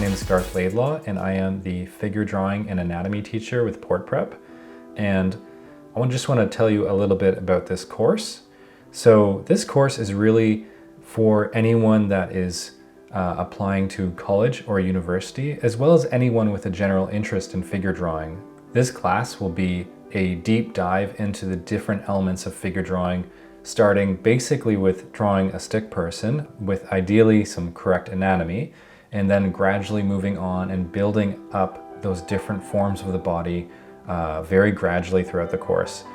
name is Garth Laidlaw, and I am the figure drawing and anatomy teacher with PortPrep. And just want to tell you a little bit about this course. So this course is really for anyone that is applying to college or university, as well as anyone with a general interest in figure drawing. This class will be a deep dive into the different elements of figure drawing, starting basically with drawing a stick person with ideally some correct anatomy, and then gradually moving on and building up those different forms of the body very gradually throughout the course.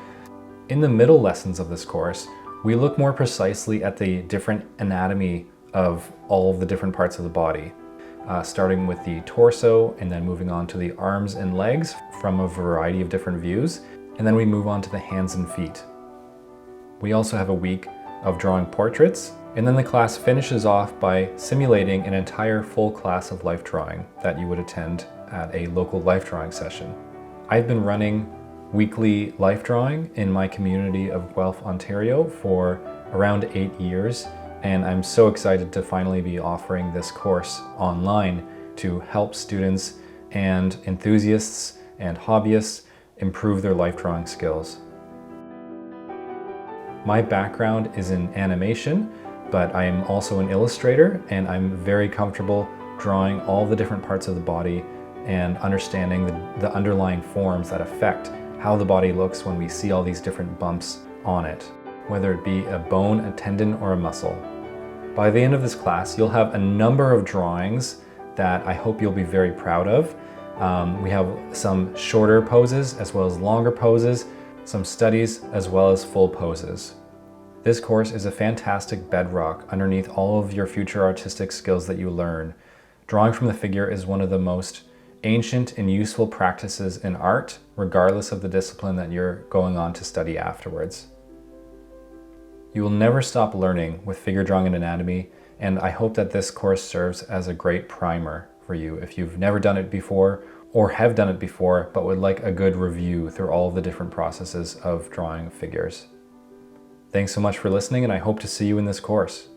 In the middle lessons of this course, we look more precisely at the different anatomy of all of the different parts of the body, starting with the torso and then moving on to the arms and legs from a variety of different views, and then we move on to the hands and feet. We also have a week of drawing portraits, and then the class finishes off by simulating an entire full class of life drawing that you would attend at a local life drawing session. I've been running weekly life drawing in my community of Guelph, Ontario for around 8 years, and I'm so excited to finally be offering this course online to help students and enthusiasts and hobbyists improve their life drawing skills. My background is in animation, but I am also an illustrator, and I'm very comfortable drawing all the different parts of the body and understanding the underlying forms that affect how the body looks when we see all these different bumps on it, whether it be a bone, a tendon, or a muscle. By the end of this class, you'll have a number of drawings that I hope you'll be very proud of. We have some shorter poses as well as longer poses, some studies as well as full poses. This course is a fantastic bedrock underneath all of your future artistic skills that you learn. Drawing from the figure is one of the most ancient and useful practices in art, regardless of the discipline that you're going on to study afterwards. You will never stop learning with figure drawing and anatomy, and I hope that this course serves as a great primer for you if you've never done it before or have done it before but would like a good review through all of the different processes of drawing figures. Thanks so much for listening, and I hope to see you in this course.